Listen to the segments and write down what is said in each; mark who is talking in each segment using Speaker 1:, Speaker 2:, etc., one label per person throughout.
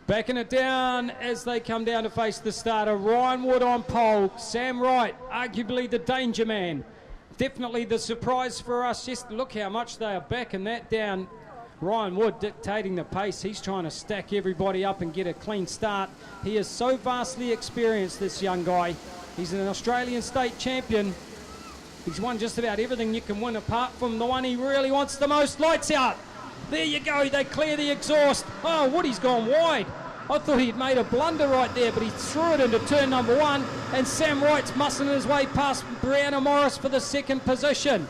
Speaker 1: Backing it down as they come down to face the starter. Ryan Wood on pole. Sam Wright, arguably the danger man. Definitely the surprise for us. Just look how much they are backing that down. Ryan Wood dictating the pace. He's trying to stack everybody up and get a clean start. He is so vastly experienced, this young guy. He's an Australian state champion. He's won just about everything you can win apart from the one he really wants the most. Lights out. There you go. They clear the exhaust. Oh, Woody's gone wide. I thought he'd made a blunder right there, but he threw it into turn number 1, and Sam Wright's muscling his way past Brianna Morris for the second position.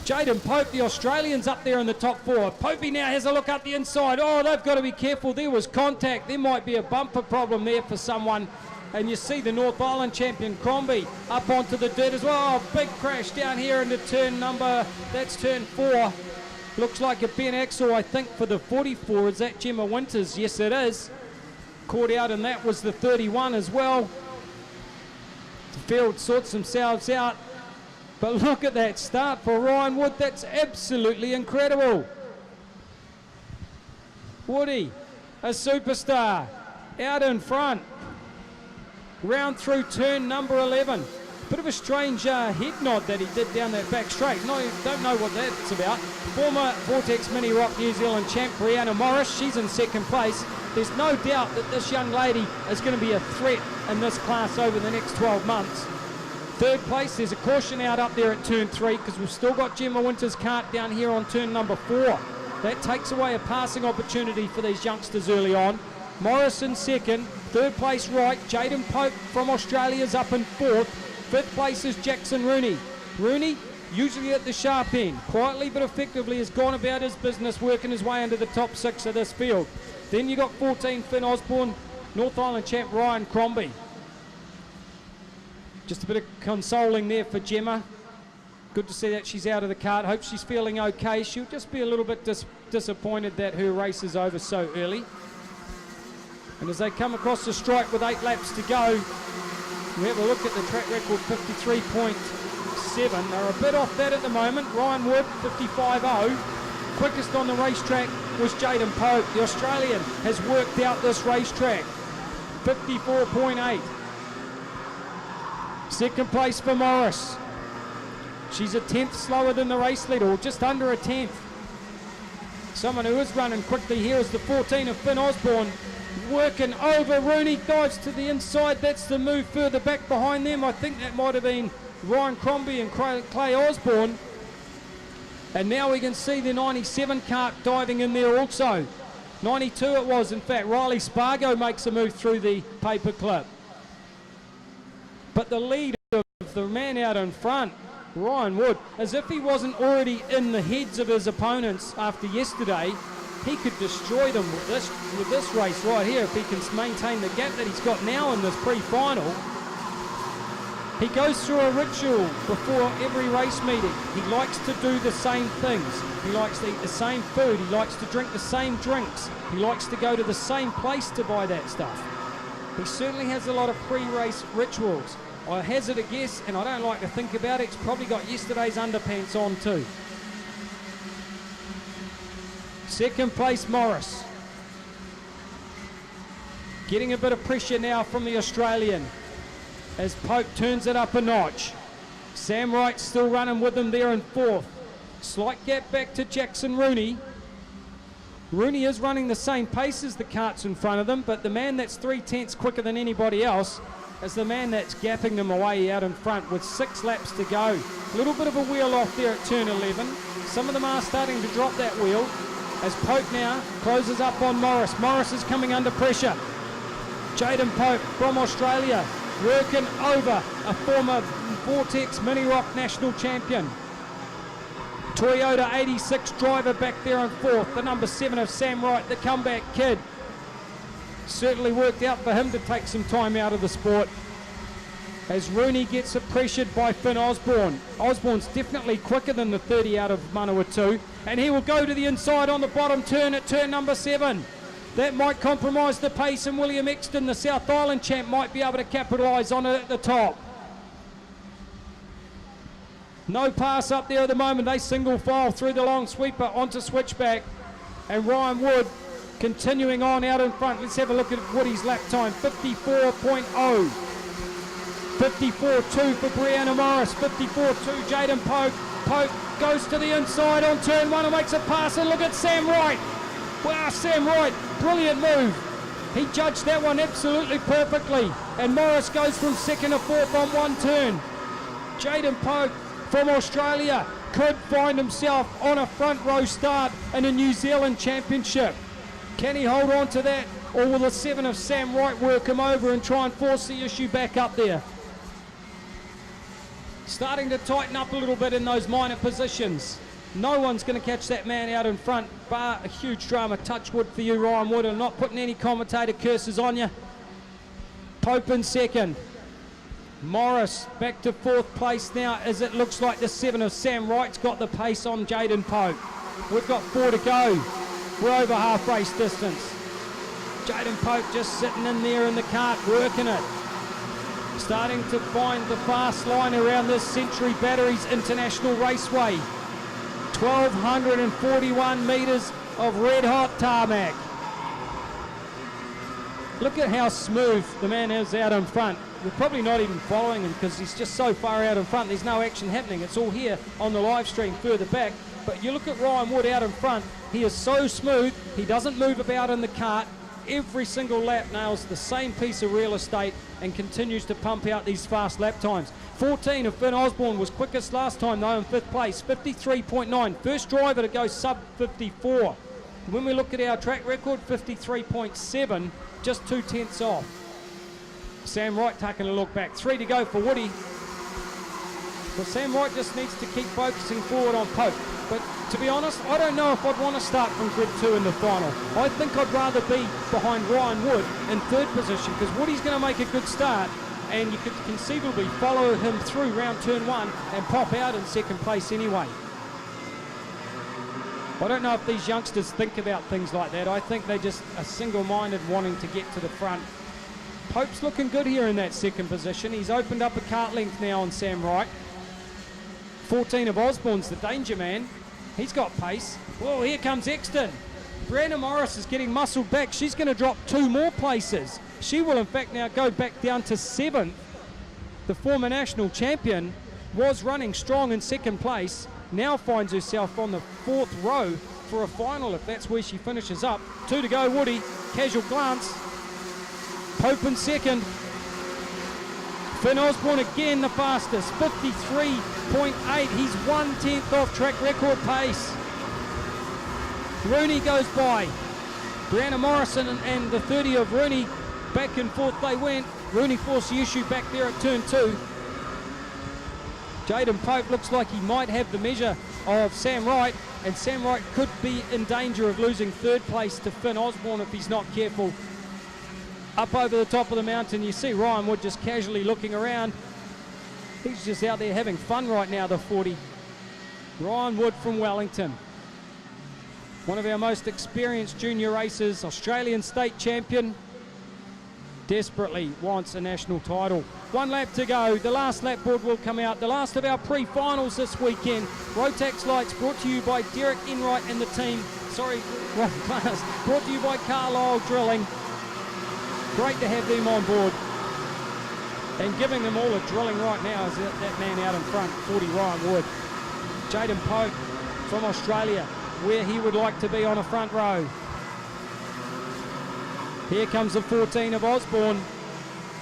Speaker 1: Jaden Pope, the Australian's up there in the top 4. Popey now has a look up the inside. Oh, they've got to be careful. There was contact. There might be a bumper problem there for someone. And you see the North Island champion Crombie up onto the dirt as well. Oh, big crash down here into turn 4. Looks like a Ben Axel, I think, for the 44. Is that Gemma Winters? Yes, it is. Caught out, and that was the 31 as well. The field sorts themselves out. But look at that start for Ryan Wood. That's absolutely incredible. Woody, a superstar, out in front. Round through turn number 11. Bit of a strange head nod that he did down that back straight. No, don't know what that's about. Former Vortex Mini Rock New Zealand champ Brianna Morris, she's in second place. There's no doubt that this young lady is going to be a threat in this class over the next 12 months. Third place, there's a caution out up there at turn 3 because we've still got Gemma Winters' cart down here on turn number 4. That takes away a passing opportunity for these youngsters early on. Morris in second, third place Wright. Jaden Pope from Australia's up in fourth. Fifth place is Jackson Rooney. Rooney, usually at the sharp end, quietly but effectively has gone about his business, working his way into the top 6 of this field. Then you got 14, Finn Osborne, North Island champ Ryan Crombie. Just a bit of consoling there for Gemma. Good to see that she's out of the cart. Hope she's feeling okay. She'll just be a little bit disappointed that her race is over so early. And as they come across the strike with 8 laps to go, we have a look at the track record, 53.7. They're a bit off that at the moment. Ryan Wood, 55.0. Quickest on the racetrack was Jaden Pope. The Australian has worked out this racetrack, 54.8. Second place for Morris. She's a 10th slower than the race leader, or just under a 10th. Someone who is running quickly here is the 14 of Finn Osborne. Working over, Rooney dives to the inside. That's the move further back behind them. I think that might have been Ryan Crombie and Clay Osborne. And now we can see the 97 cart diving in there also. 92 it was, in fact. Riley Spargo makes a move through the paper clip. But the lead of the man out in front, Ryan Wood, as if he wasn't already in the heads of his opponents after yesterday, he could destroy them with this race right here if he can maintain the gap that he's got now in this pre-final. He goes through a ritual before every race meeting. He likes to do the same things. He likes to eat the same food. He likes to drink the same drinks. He likes to go to the same place to buy that stuff. He certainly has a lot of pre-race rituals. I hazard a guess, and I don't like to think about it, he's probably got yesterday's underpants on too. Second place Morris. Getting a bit of pressure now from the Australian as Pope turns it up a notch. Sam Wright still running with him there in fourth. Slight gap back to Jackson Rooney. Rooney is running the same pace as the carts in front of them, but the man that's 3/10 quicker than anybody else is the man that's gapping them away out in front with 6 laps to go. A little bit of a wheel off there at turn 11. Some of them are starting to drop that wheel as Pope now closes up on Morris. Morris is coming under pressure. Jaden Pope from Australia working over a former Vortex Mini Rock national champion. Toyota 86 driver back there in fourth. The number 7 of Sam Wright, the comeback kid. Certainly worked out for him to take some time out of the sport. As Rooney gets pressured by Finn Osborne. Osborne's definitely quicker than the 30 out of Manawatu. And he will go to the inside on the bottom turn at turn number 7. That might compromise the pace, and William Exton, the South Island champ, might be able to capitalise on it at the top. No pass up there at the moment. They single file through the long sweeper onto switchback. And Ryan Wood continuing on out in front. Let's have a look at Woody's lap time, 54.0. 54.2 for Brianna Morris, 54.2 Jaden Pope. Pope goes to the inside on turn 1 and makes a pass, and look at Sam Wright. Wow, Sam Wright, brilliant move. He judged that one absolutely perfectly, and Morris goes from 2nd to 4th on 1 turn. Jaden Pope from Australia could find himself on a front row start in a New Zealand championship. Can he hold on to that, or will the 7 of Sam Wright work him over and try and force the issue back up there? Starting to tighten up a little bit in those minor positions. No one's going to catch that man out in front, bar a huge drama. Touch wood for you, Ryan Wood. I'm not putting any commentator curses on you. Pope in 2nd. Morris back to 4th place now, as it looks like the 7 of Sam Wright's got the pace on Jaden Pope. We've got 4 to go. We're over half race distance. Jaden Pope just sitting in there in the cart, working it. Starting to find the fast line around this Century Batteries International Raceway. 1,241 metres of red-hot tarmac. Look at how smooth the man is out in front. We're probably not even following him because he's just so far out in front. There's no action happening. It's all here on the live stream further back. But you look at Ryan Wood out in front. He is so smooth. He doesn't move about in the cart. Every single lap nails the same piece of real estate and continues to pump out these fast lap times. 14 of Finn Osborne was quickest last time though in 5th place, 53.9. First driver to go sub 54. When we look at our track record, 53.7, just 2/10 off. Sam Wright taking a look back. 3 to go for Woody. Well, Sam Wright just needs to keep focusing forward on Pope. But to be honest, I don't know if I'd want to start from grid 2 in the final. I think I'd rather be behind Ryan Wood in 3rd position, because Woody's going to make a good start and you could conceivably follow him through round turn 1 and pop out in 2nd place anyway. I don't know if these youngsters think about things like that. I think they just are single-minded wanting to get to the front. Pope's looking good here in that 2nd position. He's opened up a cart length now on Sam Wright. 14 of Osborne's the danger man. He's got pace. Whoa, here comes Exton. Brianna Morris is getting muscled back. She's going to drop 2 more places. She will in fact now go back down to 7th. The former national champion was running strong in 2nd place. Now finds herself on the 4th row for a final if that's where she finishes up. 2 to go, Woody. Casual glance. Pope in 2nd. Finn Osborne again the fastest, 53.8. He's 1/10 off track record pace. Rooney goes by. Brianna Morrison and the 30 of Rooney back and forth they went. Rooney forced the issue back there at turn 2. Jaden Pope looks like he might have the measure of Sam Wright, and Sam Wright could be in danger of losing 3rd place to Finn Osborne if he's not careful. Up over the top of the mountain, you see Ryan Wood just casually looking around. He's just out there having fun right now, the 40. Ryan Wood from Wellington. One of our most experienced junior racers, Australian state champion. Desperately wants a national title. 1 lap to go. The last lap board will come out. The last of our pre-finals this weekend. Rotax lights brought to you by Derek Enright and the team. Brought to you by Carlisle Drilling. Great to have them on board. And giving them all a drilling right now is that man out in front, 40 Ryan Wood. Jaden Pope from Australia, where he would like to be on a front row. Here comes the 14 of Osborne.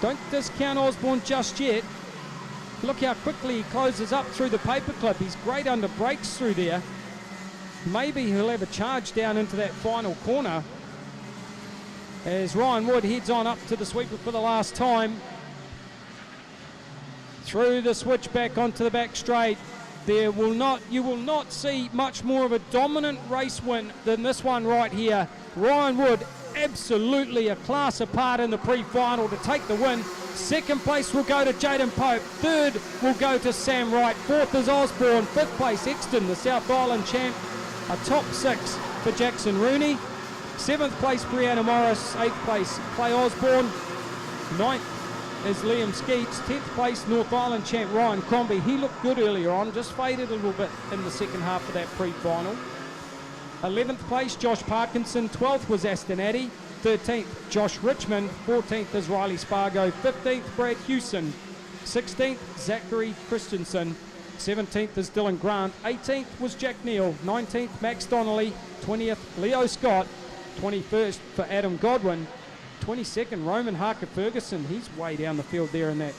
Speaker 1: Don't discount Osborne just yet. Look how quickly he closes up through the paperclip. He's great under brakes through there. Maybe he'll have a charge down into that final corner as Ryan Wood heads on up to the sweeper for the last time. Through the switchback onto the back straight. You will not see much more of a dominant race win than this one right here. Ryan Wood, absolutely a class apart in the pre-final to take the win. 2nd place will go to Jaden Pope. 3rd will go to Sam Wright. 4th is Osborne. 5th place Exton, the South Island champ. A top 6 for Jackson Rooney. 7th place Brianna Morris. 8th place Clay Osborne. 9th is Liam Skeets. 10th place North Island champ Ryan Crombie. He looked good earlier on, just faded a little bit in the second half of that pre-final. 11th place, Josh Parkinson. 12th was Aston Addy. 13th, Josh Richmond. 14th is Riley Spargo. 15th, Brad Hewson. 16th, Zachary Christensen. 17th is Dylan Grant. 18th was Jack Neal. 19th, Max Donnelly. 20th, Leo Scott. 21st for Adam Godwin. 22nd, Roman Harker Ferguson. He's way down the field there in that